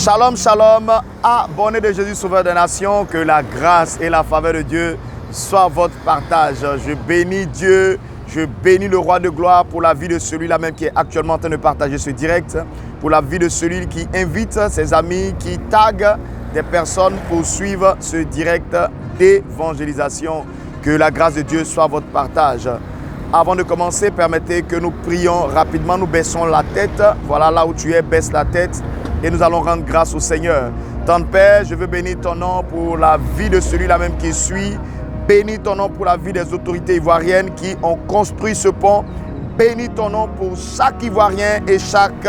Shalom, shalom, abonnés de Jésus Sauveur des Nations, que la grâce et la faveur de Dieu soient votre partage. Je bénis Dieu, je bénis le Roi de gloire pour la vie de celui-là même qui est actuellement en train de partager ce direct, pour la vie de celui qui invite ses amis, qui tague des personnes pour suivre ce direct d'évangélisation. Que la grâce de Dieu soit votre partage. Avant de commencer, permettez que nous prions rapidement, nous baissons la tête. Voilà, là où tu es, baisse la tête et nous allons rendre grâce au Seigneur. Tante Père, je veux bénir ton nom pour la vie de celui-là même qui suit. Bénis ton nom pour la vie des autorités ivoiriennes qui ont construit ce pont. Bénis ton nom pour chaque Ivoirien et chaque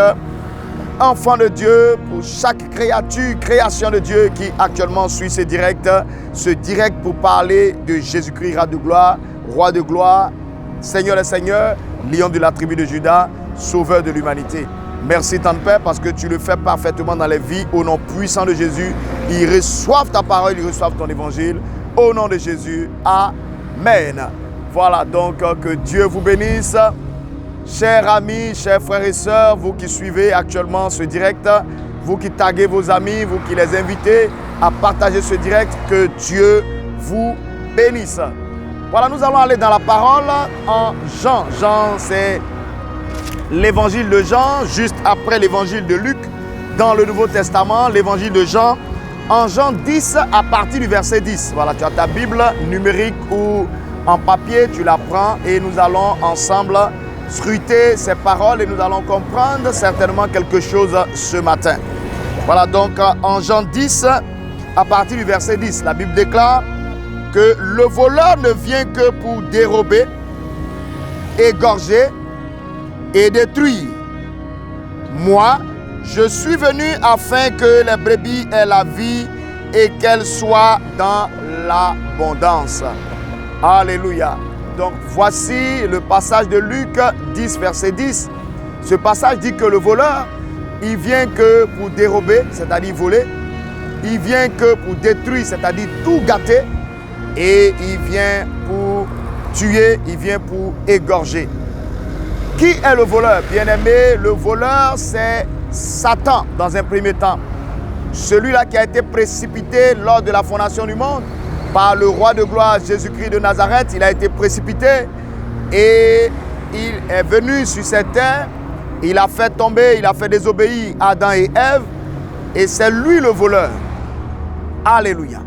enfant de Dieu, pour chaque création de Dieu qui actuellement suit ce direct pour parler de Jésus-Christ, Roi de gloire, Seigneur des seigneurs, lion de la tribu de Juda, sauveur de l'humanité. Merci Tante Père parce que tu le fais parfaitement dans les vies. Au nom puissant de Jésus, ils reçoivent ta parole, ils reçoivent ton évangile. Au nom de Jésus, Amen. Voilà donc que Dieu vous bénisse. Chers amis, chers frères et sœurs, vous qui suivez actuellement ce direct, vous qui taguez vos amis, vous qui les invitez à partager ce direct, que Dieu vous bénisse. Voilà, nous allons aller dans la parole en Jean. Jean, c'est l'évangile de Jean, juste après l'évangile de Luc, dans le Nouveau Testament, l'évangile de Jean, en Jean 10, à partir du verset 10. Voilà, tu as ta Bible numérique ou en papier, tu la prends et nous allons ensemble scruter ces paroles et nous allons comprendre certainement quelque chose ce matin. Voilà, donc en Jean 10, à partir du verset 10, la Bible déclare que le voleur ne vient que pour dérober, égorger et détruire. Moi, je suis venu afin que les brebis aient la vie et qu'elles soient dans l'abondance. Alléluia. Donc voici le passage de Luc 10, verset 10. Ce passage dit que le voleur, il vient que pour dérober, c'est-à-dire voler. Il vient que pour détruire, c'est-à-dire tout gâter. Et il vient pour tuer, il vient pour égorger. Qui est le voleur? Bien-aimé, le voleur, c'est Satan dans un premier temps. Celui-là qui a été précipité lors de la fondation du monde par le roi de gloire Jésus-Christ de Nazareth. Il a été précipité et il est venu sur cette terre. Il a fait tomber, il a fait désobéir Adam et Ève. Et c'est lui le voleur. Alléluia.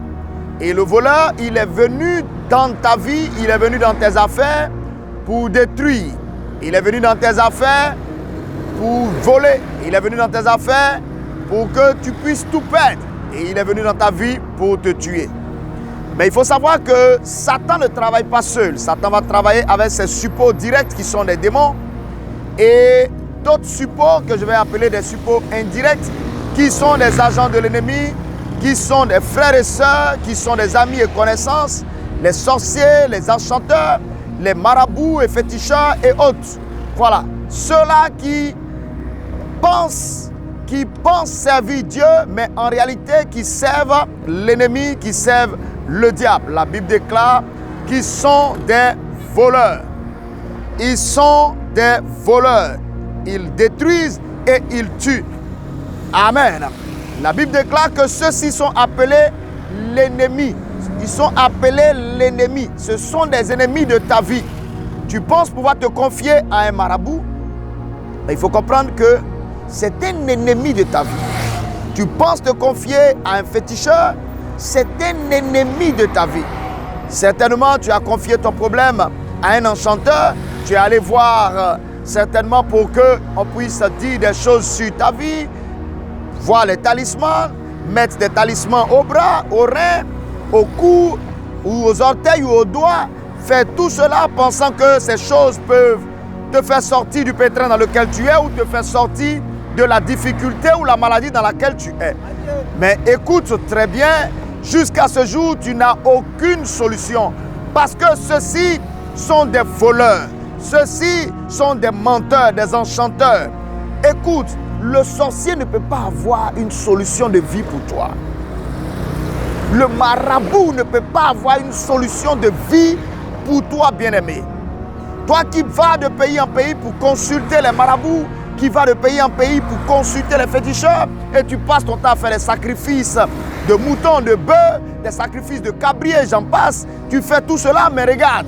Et le voleur, il est venu dans ta vie, il est venu dans tes affaires pour détruire. Il est venu dans tes affaires pour voler. Il est venu dans tes affaires pour que tu puisses tout perdre. Et il est venu dans ta vie pour te tuer. Mais il faut savoir que Satan ne travaille pas seul. Satan va travailler avec ses suppôts directs qui sont des démons et d'autres suppôts que je vais appeler des suppôts indirects qui sont des agents de l'ennemi, qui sont des frères et sœurs, qui sont des amis et connaissances, les sorciers, les enchanteurs, les marabouts et féticheurs et autres. Voilà, ceux-là qui pensent servir Dieu, mais en réalité qui servent l'ennemi, qui servent le diable. La Bible déclare qu'ils sont des voleurs. Ils sont des voleurs. Ils détruisent et ils tuent. Amen. La Bible déclare que ceux-ci sont appelés l'ennemi. Ils sont appelés l'ennemi. Ce sont des ennemis de ta vie. Tu penses pouvoir te confier à un marabout? Il faut comprendre que c'est un ennemi de ta vie. Tu penses te confier à un féticheur? C'est un ennemi de ta vie. Certainement, tu as confié ton problème à un enchanteur. Tu es allé voir certainement pour qu'on puisse dire des choses sur ta vie. Voir les talismans, mettre des talismans au bras, aux reins, au cou, ou aux orteils ou aux doigts. Faire tout cela pensant que ces choses peuvent te faire sortir du pétrin dans lequel tu es ou te faire sortir de la difficulté ou la maladie dans laquelle tu es. Mais écoute très bien, jusqu'à ce jour, tu n'as aucune solution. Parce que ceux-ci sont des voleurs. Ceux-ci sont des menteurs, des enchanteurs. Écoute, le sorcier ne peut pas avoir une solution de vie pour toi. Le marabout ne peut pas avoir une solution de vie pour toi, bien-aimé. Toi qui vas de pays en pays pour consulter les marabouts, qui va de pays en pays pour consulter les féticheurs. Et tu passes ton temps à faire des sacrifices de moutons, de bœufs, des sacrifices de cabriers, j'en passe. Tu fais tout cela, mais regarde,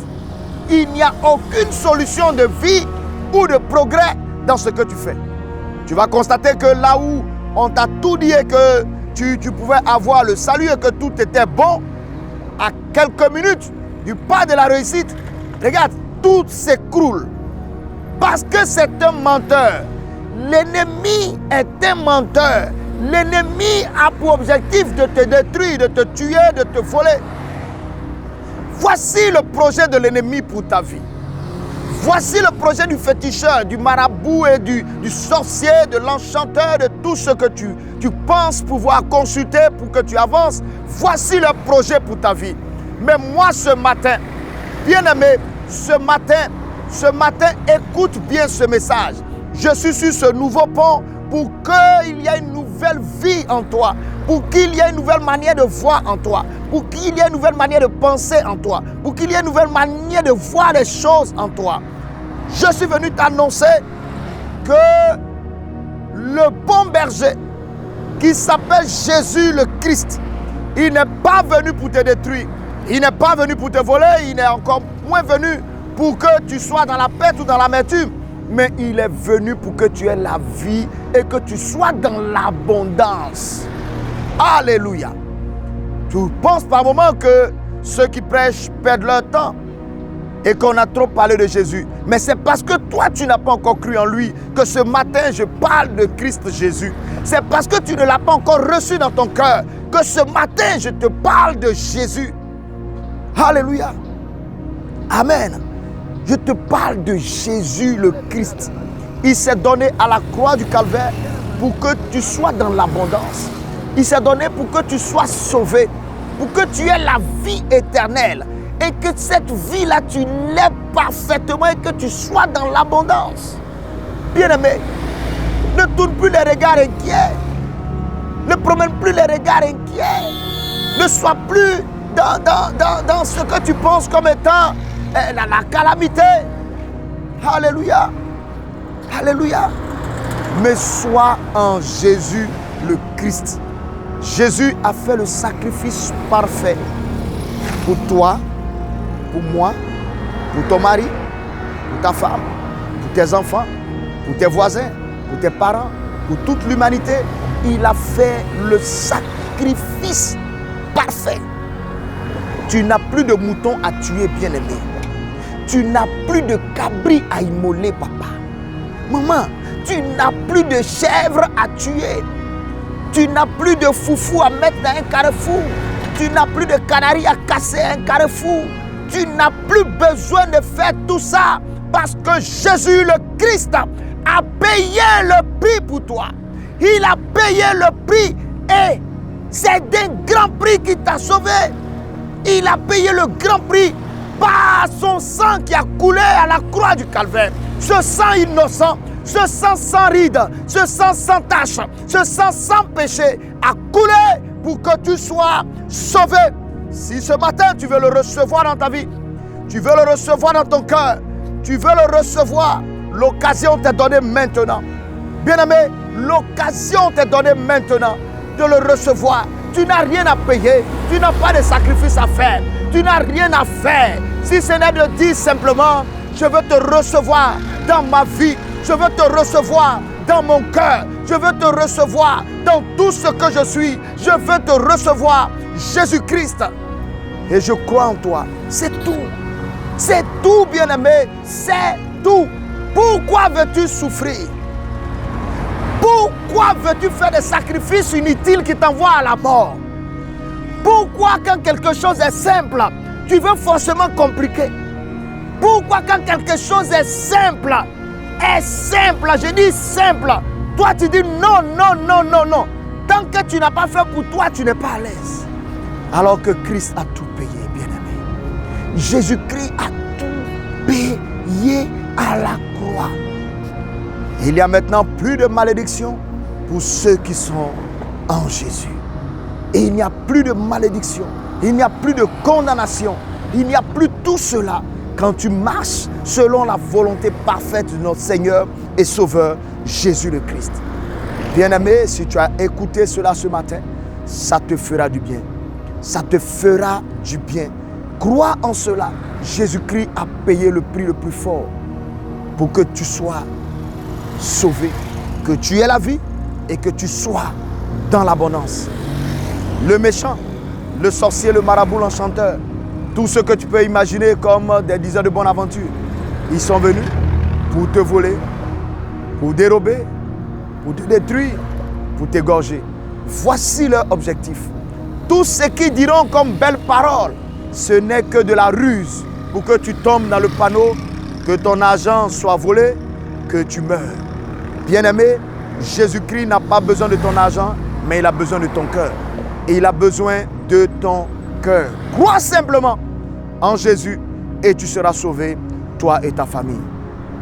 il n'y a aucune solution de vie ou de progrès dans ce que tu fais. Tu vas constater que là où on t'a tout dit et que tu pouvais avoir le salut et que tout était bon, à quelques minutes du pas de la réussite, regarde, tout s'écroule. Parce que c'est un menteur. L'ennemi est un menteur. L'ennemi a pour objectif de te détruire, de te tuer, de te voler. Voici le projet de l'ennemi pour ta vie. Voici le projet du féticheur, du marabout et du sorcier, de l'enchanteur, de tout ce que tu penses pouvoir consulter pour que tu avances. Voici le projet pour ta vie. Mais moi ce matin, bien-aimé, ce matin, écoute bien ce message. Je suis sur ce nouveau pont pour qu'il y ait une nouvelle vie en toi, pour qu'il y ait une nouvelle manière de voir en toi, pour qu'il y ait une nouvelle manière de penser en toi, pour qu'il y ait une nouvelle manière de voir les choses en toi. Je suis venu t'annoncer que le bon berger qui s'appelle Jésus le Christ, il n'est pas venu pour te détruire, il n'est pas venu pour te voler, il n'est encore moins venu pour que tu sois dans la perte ou dans l'amertume, mais il est venu pour que tu aies la vie et que tu sois dans l'abondance. Alléluia. Tu penses par moments que ceux qui prêchent perdent leur temps et qu'on a trop parlé de Jésus. Mais c'est parce que toi, tu n'as pas encore cru en lui que ce matin, je parle de Christ Jésus. C'est parce que tu ne l'as pas encore reçu dans ton cœur que ce matin, je te parle de Jésus. Alléluia. Amen. Je te parle de Jésus le Christ. Il s'est donné à la croix du Calvaire pour que tu sois dans l'abondance. Il s'est donné pour que tu sois sauvé, pour que tu aies la vie éternelle et que cette vie-là, tu l'aies parfaitement et que tu sois dans l'abondance. Bien-aimé, ne tourne plus les regards inquiets. Ne promène plus les regards inquiets. Ne sois plus dans ce que tu penses comme étant la calamité. Alléluia. Alléluia. Mais sois en Jésus le Christ. Jésus a fait le sacrifice parfait pour toi, pour moi, pour ton mari, pour ta femme, pour tes enfants, pour tes voisins, pour tes parents, pour toute l'humanité. Il a fait le sacrifice parfait. Tu n'as plus de moutons à tuer, bien-aimé. Tu n'as plus de cabris à immoler, papa. Maman, tu n'as plus de chèvres à tuer. Tu n'as plus de foufou à mettre dans un carrefour. Tu n'as plus de canaris à casser un carrefour. Tu n'as plus besoin de faire tout ça parce que Jésus le Christ a payé le prix pour toi. Il a payé le prix et c'est d'un grand prix qui t'a sauvé. Il a payé le grand prix par son sang qui a coulé à la croix du Calvaire. Ce sang innocent, ce sang sans rides, ce sang sans tache, ce sang sans péché a coulé pour que tu sois sauvé. Si ce matin tu veux le recevoir dans ta vie, tu veux le recevoir dans ton cœur, tu veux le recevoir, l'occasion t'est donnée maintenant. Bien-aimé, l'occasion t'est donnée maintenant de le recevoir. Tu n'as rien à payer, tu n'as pas de sacrifice à faire, tu n'as rien à faire. Si ce n'est de dire simplement, je veux te recevoir dans ma vie, je veux te recevoir dans mon cœur, je veux te recevoir dans tout ce que je suis, je veux te recevoir, Jésus-Christ. Et je crois en toi, c'est tout. C'est tout, bien-aimé, c'est tout. Pourquoi veux-tu souffrir? Pourquoi veux-tu faire des sacrifices inutiles qui t'envoient à la mort? Pourquoi quand quelque chose est simple, tu veux forcément compliquer? Pourquoi quand quelque chose est simple, je dis simple, toi tu dis non, non, non, non, non. Tant que tu n'as pas fait pour toi, tu n'es pas à l'aise. Alors que Christ a tout payé, bien-aimé. Jésus-Christ a tout payé à la croix. Il n'y a maintenant plus de malédiction pour ceux qui sont en Jésus. Et il n'y a plus de malédiction, il n'y a plus de condamnation, il n'y a plus tout cela. quand tu marches selon la volonté parfaite de notre Seigneur et Sauveur Jésus le Christ. Bien-aimé, si tu as écouté cela ce matin, ça te fera du bien. Ça te fera du bien. Crois en cela. Jésus-Christ a payé le prix le plus fort pour que tu sois sauvé, que tu aies la vie et que tu sois dans l'abondance. Le méchant, le sorcier, le marabout, l'enchanteur, tout ce que tu peux imaginer comme des diseurs de bonne aventure, ils sont venus pour te voler, pour dérober, pour te détruire, pour t'égorger. Voici leur objectif. Tout ce qu'ils diront comme belles paroles, ce n'est que de la ruse pour que tu tombes dans le panneau, que ton argent soit volé, que tu meurs. Bien-aimé, Jésus-Christ n'a pas besoin de ton argent, mais il a besoin de ton cœur. Et il a besoin de ton cœur. Crois simplement en Jésus et tu seras sauvé, toi et ta famille.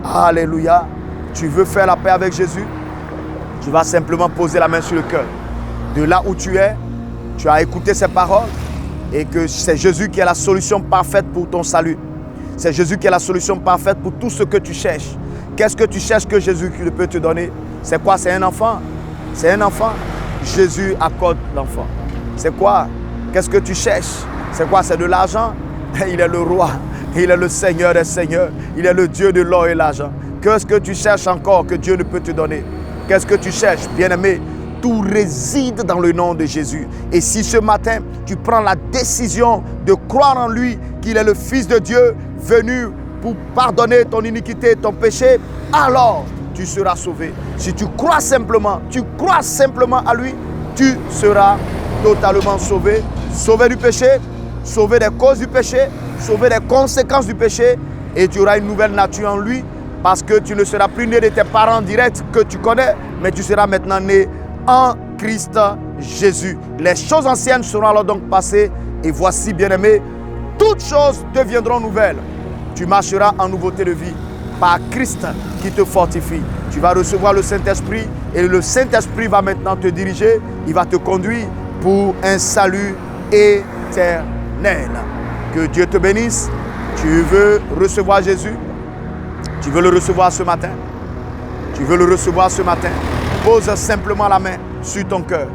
Alléluia. Tu veux faire la paix avec Jésus? Tu vas simplement poser la main sur le cœur. De là où tu es, tu as écouté ses paroles et que c'est Jésus qui est la solution parfaite pour ton salut. C'est Jésus qui est la solution parfaite pour tout ce que tu cherches. Qu'est-ce que tu cherches que Jésus peut te donner? C'est quoi? C'est un enfant. C'est un enfant. Jésus accorde l'enfant. C'est quoi? Qu'est-ce que tu cherches? C'est quoi? C'est de l'argent? Il est le roi. Il est le Seigneur des seigneurs. Il est le Dieu de l'or et l'argent. Qu'est-ce que tu cherches encore que Dieu ne peut te donner? Qu'est-ce que tu cherches, bien-aimé? Tout réside dans le nom de Jésus. Et si ce matin, tu prends la décision de croire en lui, qu'il est le Fils de Dieu, venu pour pardonner ton iniquité, ton péché, alors tu seras sauvé. Si tu crois simplement à lui, tu seras totalement sauvé. Sauvé du péché, sauvé des causes du péché, sauvé des conséquences du péché, et tu auras une nouvelle nature en lui, parce que tu ne seras plus né de tes parents directs que tu connais, mais tu seras maintenant né en Christ Jésus. Les choses anciennes seront alors donc passées, et voici, bien-aimé, toutes choses deviendront nouvelles. Tu marcheras en nouveauté de vie par Christ qui te fortifie. Tu vas recevoir le Saint-Esprit et le Saint-Esprit va maintenant te diriger. Il va te conduire pour un salut éternel. Que Dieu te bénisse. Tu veux recevoir Jésus? Tu veux le recevoir ce matin? Tu veux le recevoir ce matin? Pose simplement la main sur ton cœur.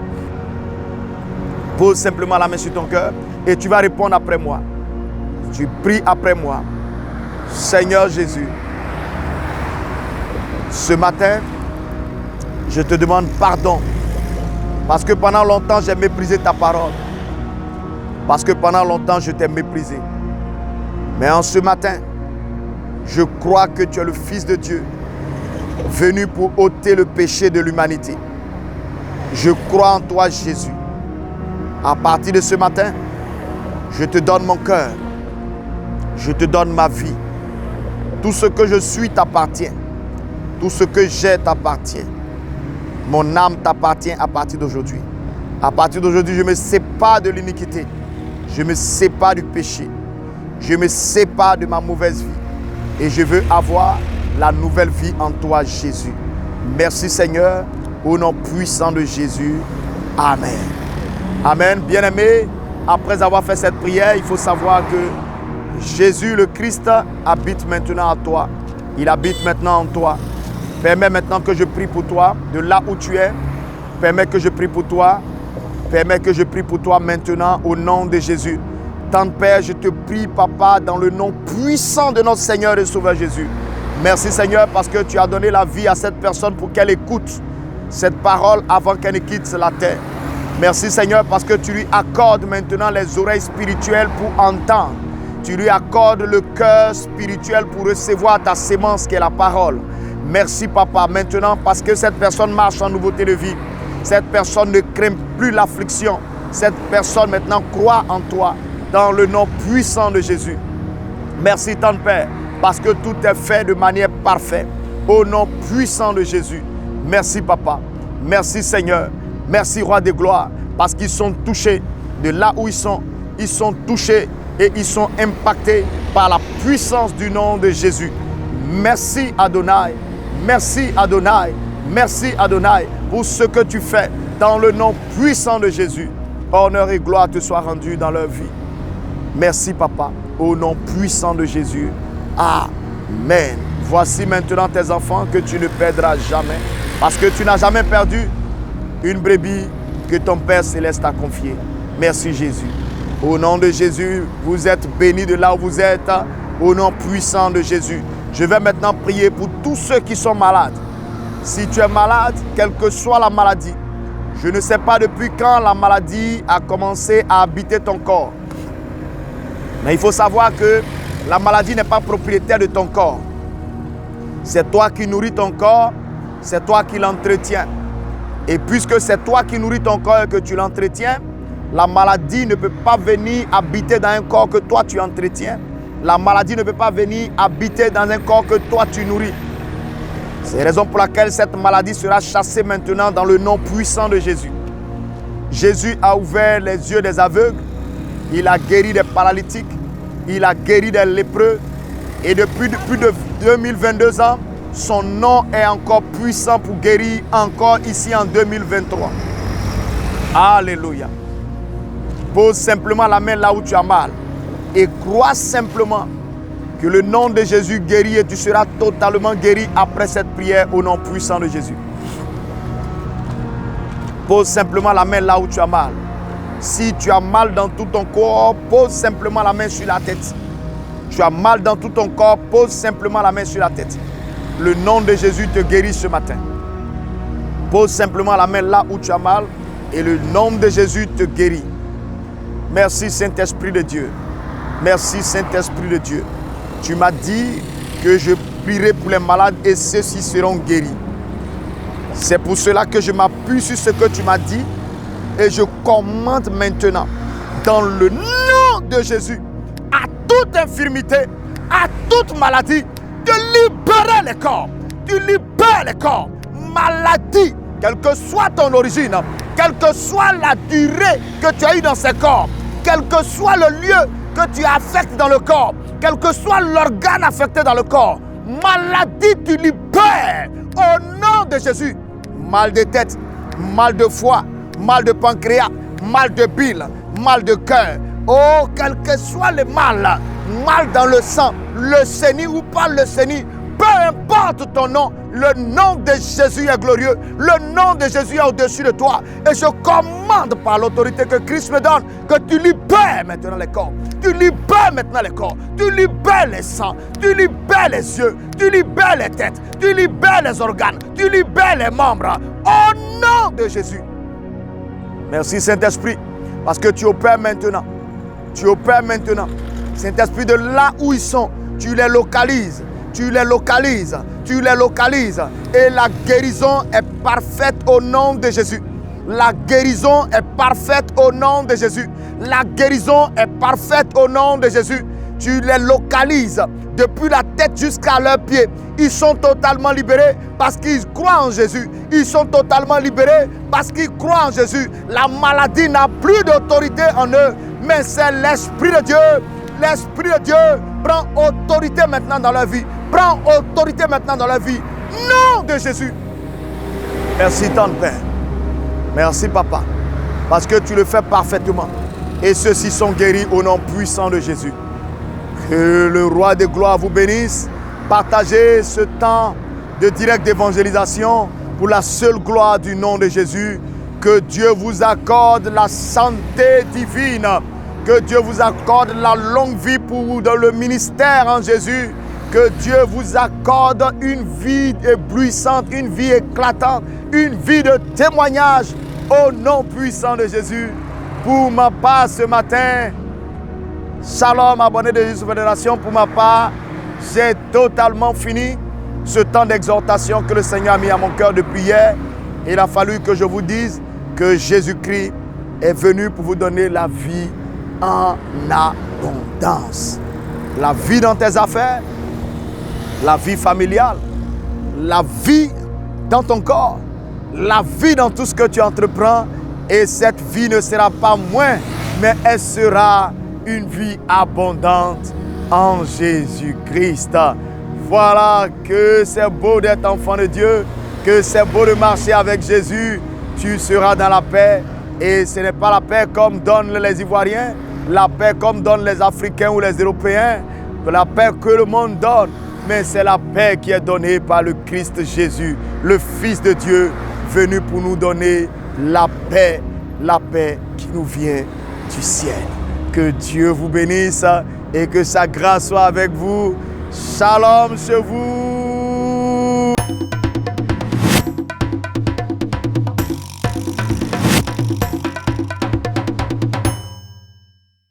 Pose simplement la main sur ton cœur et tu vas répondre après moi. Tu pries après moi. Seigneur Jésus, ce matin, je te demande pardon parce que pendant longtemps, j'ai méprisé ta parole. Parce que pendant longtemps, je t'ai méprisé. Mais en ce matin, je crois que tu es le Fils de Dieu, venu pour ôter le péché de l'humanité. Je crois en toi, Jésus. À partir de ce matin, je te donne mon cœur. Je te donne ma vie. Tout ce que je suis t'appartient. Tout ce que j'ai t'appartient. Mon âme t'appartient à partir d'aujourd'hui. À partir d'aujourd'hui, je me sépare de l'iniquité. Je me sépare du péché. Je me sépare de ma mauvaise vie. Et je veux avoir la nouvelle vie en toi, Jésus. Merci Seigneur, au nom puissant de Jésus. Amen. Amen. Bien-aimé, après avoir fait cette prière, il faut savoir que Jésus le Christ habite maintenant en toi. Il habite maintenant en toi. Permets maintenant que je prie pour toi, de là où tu es. Permets que je prie pour toi. Permets que je prie pour toi maintenant au nom de Jésus. Tante Père, je te prie, Papa, dans le nom puissant de notre Seigneur et Sauveur Jésus. Merci Seigneur parce que tu as donné la vie à cette personne pour qu'elle écoute cette parole avant qu'elle ne quitte la terre. Merci Seigneur parce que tu lui accordes maintenant les oreilles spirituelles pour entendre. Tu lui accordes le cœur spirituel pour recevoir ta sémence qui est la parole. Merci Papa maintenant parce que cette personne marche en nouveauté de vie. Cette personne ne craint plus l'affliction. Cette personne maintenant croit en toi dans le nom puissant de Jésus. Merci Tante Père parce que tout est fait de manière parfaite au nom puissant de Jésus. Merci Papa. Merci Seigneur. Merci Roi de gloire parce qu'ils sont touchés de là où ils sont touchés et ils sont impactés par la puissance du nom de Jésus. Merci Adonai. Merci Adonai. Merci Adonai pour ce que tu fais dans le nom puissant de Jésus. Honneur et gloire te soient rendus dans leur vie. Merci Papa, au nom puissant de Jésus. Amen. Voici maintenant tes enfants que tu ne perdras jamais, parce que tu n'as jamais perdu une brebis que ton Père Céleste a confiée. Merci Jésus. Au nom de Jésus, vous êtes bénis de là où vous êtes, au nom puissant de Jésus. Je vais maintenant prier pour tous ceux qui sont malades. Si tu es malade, quelle que soit la maladie, je ne sais pas depuis quand la maladie a commencé à habiter ton corps. Mais il faut savoir que la maladie n'est pas propriétaire de ton corps. C'est toi qui nourris ton corps, c'est toi qui l'entretiens. Et puisque c'est toi qui nourris ton corps et que tu l'entretiens, la maladie ne peut pas venir habiter dans un corps que toi tu entretiens. La maladie ne peut pas venir habiter dans un corps que toi tu nourris. C'est la raison pour laquelle cette maladie sera chassée maintenant dans le nom puissant de Jésus. Jésus a ouvert les yeux des aveugles, il a guéri des paralytiques, il a guéri des lépreux. Et depuis plus de 2022 ans, son nom est encore puissant pour guérir encore ici en 2023. Alléluia. Pose simplement la main là où tu as mal et crois simplement que le nom de Jésus guérit et tu seras totalement guéri après cette prière au nom puissant de Jésus. Pose simplement la main là où tu as mal. Si tu as mal dans tout ton corps, pose simplement la main sur la tête. Tu as mal dans tout ton corps, pose simplement la main sur la tête. Le nom de Jésus te guérit ce matin. Pose simplement la main là où tu as mal et le nom de Jésus te guérit. Merci Saint-Esprit de Dieu. Merci Saint-Esprit de Dieu. Tu m'as dit que je prierai pour les malades et ceux-ci seront guéris. C'est pour cela que je m'appuie sur ce que tu m'as dit et je commande maintenant dans le nom de Jésus à toute infirmité, à toute maladie, de libérer les corps. Tu libères les corps. Maladie, quelle que soit ton origine, quelle que soit la durée que tu as eue dans ces corps, quel que soit le lieu que tu affectes dans le corps, quel que soit l'organe affecté dans le corps, maladie, tu libères au nom de Jésus. Mal de tête, mal de foie, mal de pancréas, mal de bile, mal de cœur. Oh, quel que soit le mal, mal dans le sang, leucémie ou pas leucémie, peu importe ton nom, le nom de Jésus est glorieux. Le nom de Jésus est au-dessus de toi. Et je commande par l'autorité que Christ me donne que tu libères maintenant les corps. Tu libères maintenant les corps. Tu libères les sangs. Tu libères les yeux. Tu libères les têtes. Tu libères les organes. Tu libères les membres. Au nom de Jésus. Merci Saint-Esprit. Parce que tu opères maintenant. Tu opères maintenant. Saint-Esprit, de là où ils sont, tu les localises. Tu les localises, tu les localises et la guérison est parfaite au nom de Jésus. La guérison est parfaite au nom de Jésus. La guérison est parfaite au nom de Jésus. Tu les localises depuis la tête jusqu'à leurs pieds. Ils sont totalement libérés parce qu'ils croient en Jésus. Ils sont totalement libérés parce qu'ils croient en Jésus. La maladie n'a plus d'autorité en eux, mais c'est l'Esprit de Dieu. L'Esprit de Dieu prend autorité maintenant dans leur vie. Prends autorité maintenant dans la vie. Nom de Jésus. Merci tendre Père. Merci Papa. Parce que tu le fais parfaitement. Et ceux-ci sont guéris au nom puissant de Jésus. Que le roi de gloire vous bénisse. Partagez ce temps de direct d'évangélisation pour la seule gloire du nom de Jésus. Que Dieu vous accorde la santé divine. Que Dieu vous accorde la longue vie pour dans le ministère en Jésus. Que Dieu vous accorde une vie éblouissante, une vie éclatante, une vie de témoignage au nom puissant de Jésus. Pour ma part ce matin, shalom abonné de Jésus Fédération, pour ma part, j'ai totalement fini ce temps d'exhortation que le Seigneur a mis à mon cœur depuis hier. Il a fallu que je vous dise que Jésus-Christ est venu pour vous donner la vie en abondance. La vie dans tes affaires, la vie familiale, la vie dans ton corps, la vie dans tout ce que tu entreprends. Et cette vie ne sera pas moins, mais elle sera une vie abondante en Jésus-Christ. Voilà que c'est beau d'être enfant de Dieu, que c'est beau de marcher avec Jésus. Tu seras dans la paix. Et ce n'est pas la paix comme donnent les Ivoiriens, la paix comme donnent les Africains ou les Européens. la paix que le monde donne, mais c'est la paix qui est donnée par le Christ Jésus, le Fils de Dieu, venu pour nous donner la paix qui nous vient du ciel. Que Dieu vous bénisse et que sa grâce soit avec vous. Shalom chez vous.